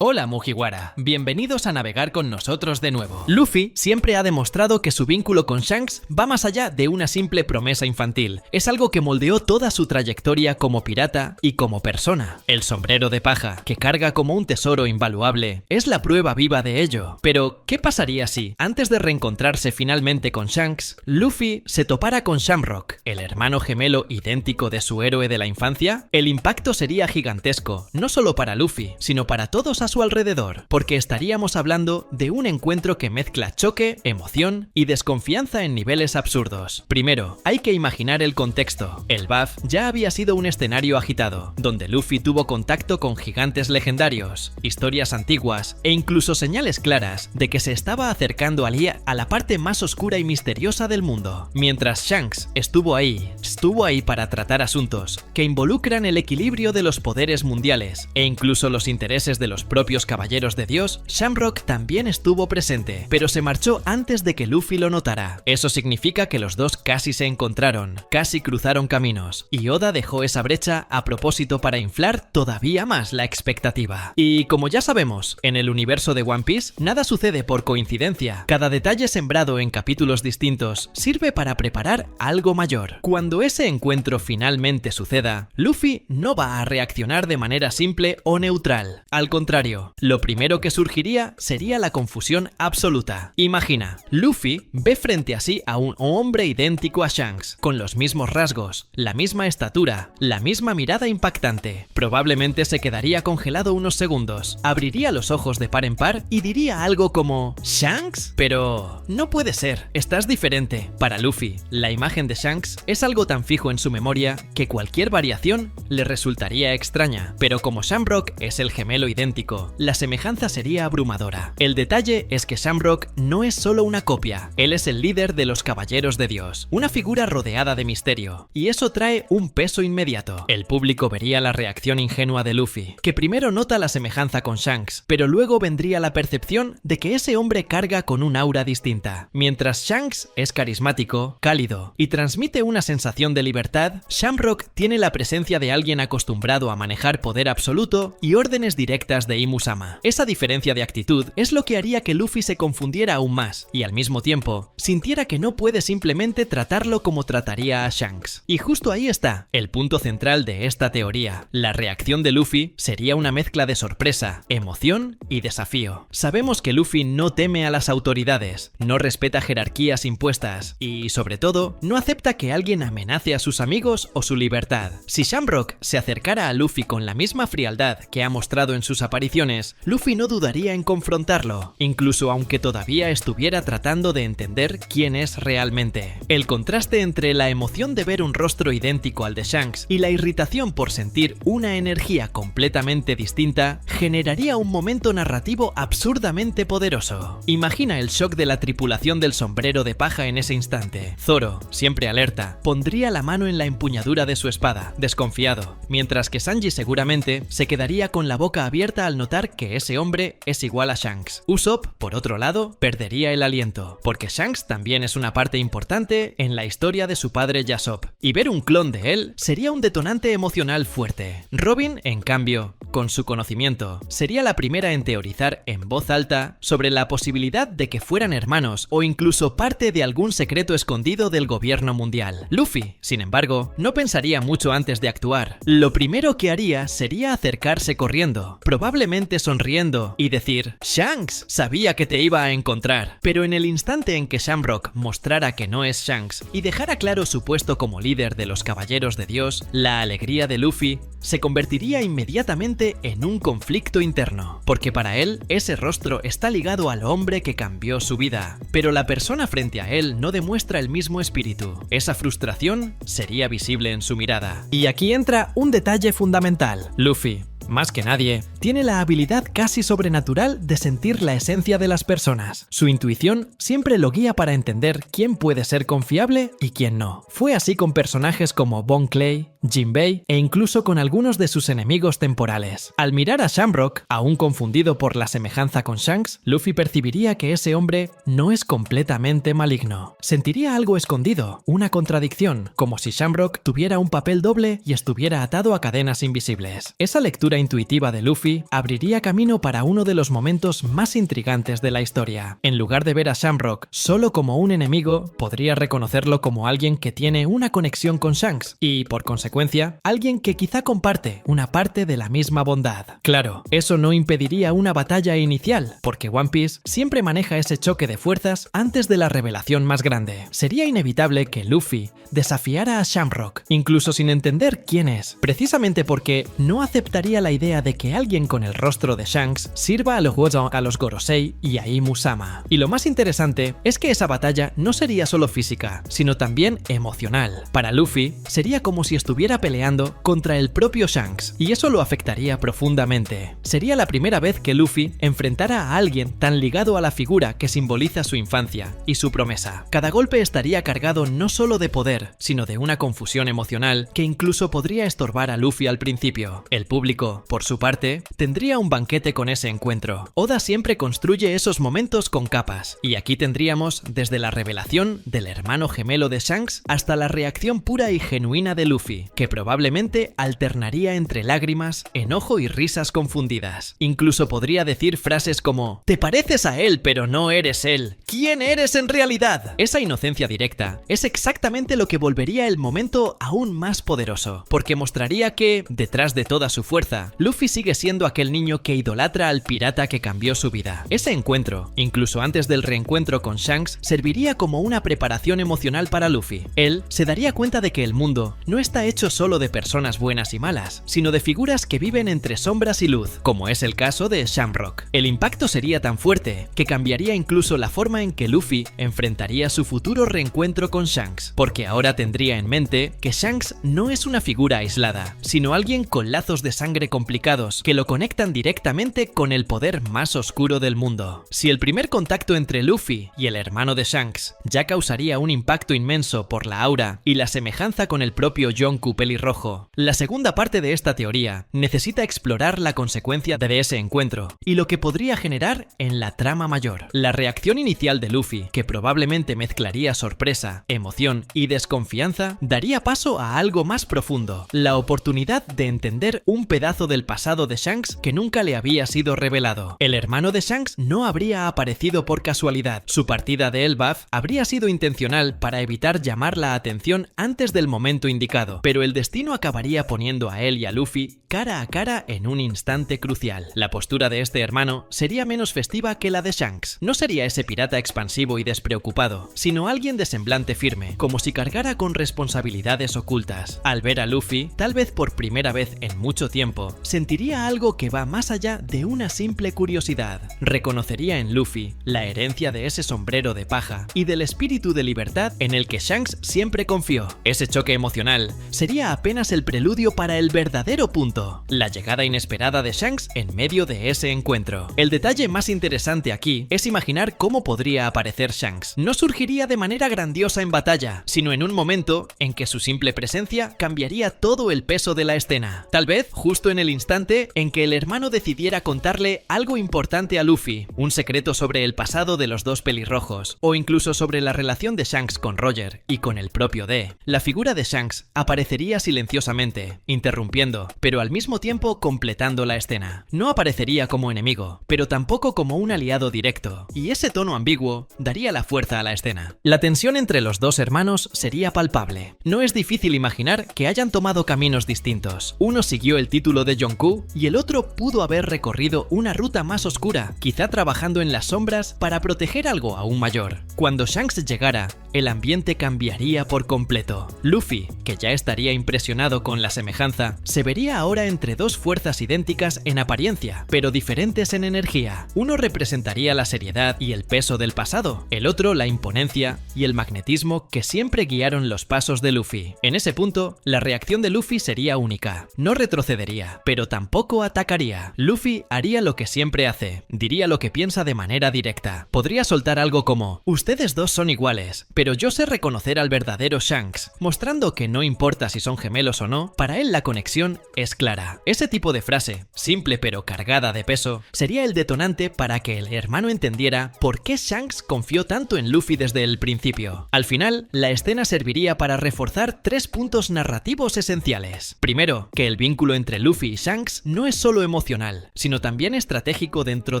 Hola Mugiwara, bienvenidos a navegar con nosotros de nuevo. Luffy siempre ha demostrado que su vínculo con Shanks va más allá de una simple promesa infantil. Es algo que moldeó toda su trayectoria como pirata y como persona. El sombrero de paja, que carga como un tesoro invaluable, es la prueba viva de ello. Pero, ¿qué pasaría si, antes de reencontrarse finalmente con Shanks, Luffy se topara con Shamrock, el hermano gemelo idéntico de su héroe de la infancia? El impacto sería gigantesco, no solo para Luffy, sino para todos a su alrededor, porque estaríamos hablando de un encuentro que mezcla choque, emoción y desconfianza en niveles absurdos. Primero, hay que imaginar el contexto. El BAF ya había sido un escenario agitado, donde Luffy tuvo contacto con gigantes legendarios, historias antiguas e incluso señales claras de que se estaba acercando a la parte más oscura y misteriosa del mundo. Mientras Shanks estuvo ahí para tratar asuntos que involucran el equilibrio de los poderes mundiales e incluso los intereses de los propios caballeros de Dios, Shamrock también estuvo presente, pero se marchó antes de que Luffy lo notara. Eso significa que los dos casi se encontraron, casi cruzaron caminos, y Oda dejó esa brecha a propósito para inflar todavía más la expectativa. Y como ya sabemos, en el universo de One Piece, nada sucede por coincidencia. Cada detalle sembrado en capítulos distintos sirve para preparar algo mayor. Cuando ese encuentro finalmente suceda, Luffy no va a reaccionar de manera simple o neutral. Al contrario, lo primero que surgiría sería la confusión absoluta. Imagina, Luffy ve frente a sí a un hombre idéntico a Shanks, con los mismos rasgos, la misma estatura, la misma mirada impactante. Probablemente se quedaría congelado unos segundos, abriría los ojos de par en par y diría algo como ¿Shanks? Pero no puede ser, estás diferente. Para Luffy, la imagen de Shanks es algo tan fijo en su memoria que cualquier variación le resultaría extraña. Pero como Shamrock es el gemelo idéntico, la semejanza sería abrumadora. El detalle es que Shamrock no es solo una copia, él es el líder de los Caballeros de Dios, una figura rodeada de misterio, y eso trae un peso inmediato. El público vería la reacción ingenua de Luffy, que primero nota la semejanza con Shanks, pero luego vendría la percepción de que ese hombre carga con un aura distinta. Mientras Shanks es carismático, cálido y transmite una sensación de libertad, Shamrock tiene la presencia de alguien acostumbrado a manejar poder absoluto y órdenes directas de Imusama. Esa diferencia de actitud es lo que haría que Luffy se confundiera aún más y al mismo tiempo sintiera que no puede simplemente tratarlo como trataría a Shanks. Y justo ahí está el punto central de esta teoría. La reacción de Luffy sería una mezcla de sorpresa, emoción y desafío. Sabemos que Luffy no teme a las autoridades, no respeta jerarquías impuestas y, sobre todo, no acepta que alguien amenace a sus amigos o su libertad. Si Shamrock se acercara a Luffy con la misma frialdad que ha mostrado en sus apariciones, Luffy no dudaría en confrontarlo, incluso aunque todavía estuviera tratando de entender quién es realmente. El contraste entre la emoción de ver un rostro idéntico al de Shanks y la irritación por sentir una energía completamente distinta generaría un momento narrativo absurdamente poderoso. Imagina el shock de la tripulación del sombrero de paja en ese instante. Zoro, siempre alerta, pondría la mano en la empuñadura de su espada, desconfiado, mientras que Sanji seguramente se quedaría con la boca abierta al notar que ese hombre es igual a Shanks. Usopp, por otro lado, perdería el aliento, porque Shanks también es una parte importante en la historia de su padre Yasopp, y ver un clon de él sería un detonante emocional fuerte. Robin, en cambio, con su conocimiento, sería la primera en teorizar en voz alta sobre la posibilidad de que fueran hermanos o incluso parte de algún secreto escondido del gobierno mundial. Luffy, sin embargo, no pensaría mucho antes de actuar. Lo primero que haría sería acercarse corriendo, probablemente sonriendo y decir «Shanks, sabía que te iba a encontrar». Pero en el instante en que Shamrock mostrara que no es Shanks y dejara claro su puesto como líder de los Caballeros de Dios, la alegría de Luffy se convertiría inmediatamente en un conflicto interno, porque para él ese rostro está ligado al hombre que cambió su vida, pero la persona frente a él no demuestra el mismo espíritu. Esa frustración sería visible en su mirada. Y aquí entra un detalle fundamental. Luffy, más que nadie, tiene la habilidad casi sobrenatural de sentir la esencia de las personas. Su intuición siempre lo guía para entender quién puede ser confiable y quién no. Fue así con personajes como Bon Clay, Jinbei e incluso con algunos de sus enemigos temporales. Al mirar a Shamrock, aún confundido por la semejanza con Shanks, Luffy percibiría que ese hombre no es completamente maligno. Sentiría algo escondido, una contradicción, como si Shamrock tuviera un papel doble y estuviera atado a cadenas invisibles. Esa lectura intuitiva de Luffy abriría camino para uno de los momentos más intrigantes de la historia. En lugar de ver a Shamrock solo como un enemigo, podría reconocerlo como alguien que tiene una conexión con Shanks y, por consecuencia, alguien que quizá comparte una parte de la misma bondad. Claro, eso no impediría una batalla inicial, porque One Piece siempre maneja ese choque de fuerzas antes de la revelación más grande. Sería inevitable que Luffy desafiara a Shamrock, incluso sin entender quién es, precisamente porque no aceptaría la idea de que alguien con el rostro de Shanks sirva a los Gojo, a los Gorosei y a Imusama. Y lo más interesante es que esa batalla no sería solo física, sino también emocional. Para Luffy, sería como si estuviera peleando contra el propio Shanks, y eso lo afectaría profundamente. Sería la primera vez que Luffy enfrentara a alguien tan ligado a la figura que simboliza su infancia y su promesa. Cada golpe estaría cargado no solo de poder, sino de una confusión emocional que incluso podría estorbar a Luffy al principio. El público, por su parte, tendría un banquete con ese encuentro. Oda siempre construye esos momentos con capas, y aquí tendríamos desde la revelación del hermano gemelo de Shanks hasta la reacción pura y genuina de Luffy, que probablemente alternaría entre lágrimas, enojo y risas confundidas. Incluso podría decir frases como: "Te pareces a él, pero no eres él. ¿Quién eres en realidad?". Esa inocencia directa es exactamente lo que volvería el momento aún más poderoso, porque mostraría que, detrás de toda su fuerza, Luffy sigue siendo aquel niño que idolatra al pirata que cambió su vida. Ese encuentro, incluso antes del reencuentro con Shanks, serviría como una preparación emocional para Luffy. Él se daría cuenta de que el mundo no está hecho solo de personas buenas y malas, sino de figuras que viven entre sombras y luz, como es el caso de Shamrock. El impacto sería tan fuerte que cambiaría incluso la forma en que Luffy enfrentaría su futuro reencuentro con Shanks, porque ahora tendría en mente que Shanks no es una figura aislada, sino alguien con lazos de sangre complicados que lo conectan directamente con el poder más oscuro del mundo. Si el primer contacto entre Luffy y el hermano de Shanks ya causaría un impacto inmenso por la aura y la semejanza con el propio Yonko pelirrojo, la segunda parte de esta teoría necesita explorar la consecuencia de ese encuentro y lo que podría generar en la trama mayor. La reacción inicial de Luffy, que probablemente mezclaría sorpresa, emoción y desconfianza, daría paso a algo más profundo: la oportunidad de entender un pedazo del pasado de Shanks que nunca le había sido revelado. El hermano de Shanks no habría aparecido por casualidad. Su partida de Elbaf habría sido intencional para evitar llamar la atención antes del momento indicado, pero el destino acabaría poniendo a él y a Luffy cara a cara en un instante crucial. La postura de este hermano sería menos festiva que la de Shanks. No sería ese pirata expansivo y despreocupado, sino alguien de semblante firme, como si cargara con responsabilidades ocultas. Al ver a Luffy, tal vez por primera vez en mucho tiempo, sentiría algo que va más allá de una simple curiosidad. Reconocería en Luffy la herencia de ese sombrero de paja y del espíritu de libertad en el que Shanks siempre confió. Ese choque emocional sería apenas el preludio para el verdadero punto: la llegada inesperada de Shanks en medio de ese encuentro. El detalle más interesante aquí es imaginar cómo podría aparecer Shanks. No surgiría de manera grandiosa en batalla, sino en un momento en que su simple presencia cambiaría todo el peso de la escena. Tal vez justo en el instante en que el hermano decidiera contarle algo importante a Luffy, un secreto sobre el pasado de los dos pelirrojos, o incluso sobre la relación de Shanks con Roger y con el propio D. La figura de Shanks aparecería silenciosamente, interrumpiendo, pero al mismo tiempo completando la escena. No aparecería como enemigo, pero tampoco como un aliado directo, y ese tono ambiguo daría la fuerza a la escena. La tensión entre los dos hermanos sería palpable. No es difícil imaginar que hayan tomado caminos distintos. Uno siguió el título de Yonko y el otro pudo haber recorrido una ruta más oscura, quizá trabajando en las sombras para proteger algo aún mayor. Cuando Shanks llegara, el ambiente cambiaría por completo. Luffy, que ya estaría impresionado con la semejanza, se vería ahora entre dos fuerzas idénticas en apariencia, pero diferentes en energía. Uno representaría la seriedad y el peso del pasado, el otro la imponencia y el magnetismo que siempre guiaron los pasos de Luffy. En ese punto, la reacción de Luffy sería única. No retrocedería, pero tampoco atacaría. Luffy haría lo que siempre hace, diría lo que piensa de manera directa. Podría soltar algo como: "Usted Ustedes dos son iguales, pero yo sé reconocer al verdadero Shanks, mostrando que no importa si son gemelos o no, para él la conexión es clara. Ese tipo de frase, simple pero cargada de peso, sería el detonante para que el hermano entendiera por qué Shanks confió tanto en Luffy desde el principio. Al final, la escena serviría para reforzar 3 puntos narrativos esenciales. Primero, que el vínculo entre Luffy y Shanks no es solo emocional, sino también estratégico dentro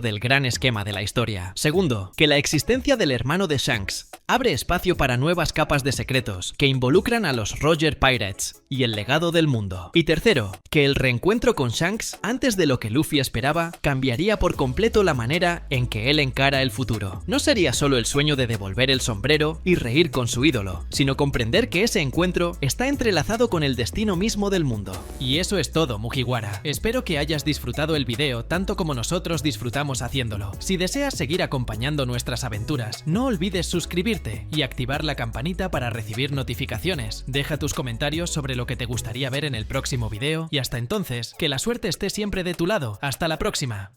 del gran esquema de la historia. Segundo, que la existencia del hermano de Shanks abre espacio para nuevas capas de secretos que involucran a los Roger Pirates y el legado del mundo. Y tercero, que el reencuentro con Shanks antes de lo que Luffy esperaba cambiaría por completo la manera en que él encara el futuro. No sería solo el sueño de devolver el sombrero y reír con su ídolo, sino comprender que ese encuentro está entrelazado con el destino mismo del mundo. Y eso es todo, Mugiwara. Espero que hayas disfrutado el video tanto como nosotros disfrutamos haciéndolo. Si deseas seguir acompañando nuestras aventuras, no olvides suscribirte y activar la campanita para recibir notificaciones. Deja tus comentarios sobre lo que te gustaría ver en el próximo video y hasta entonces, que la suerte esté siempre de tu lado. ¡Hasta la próxima!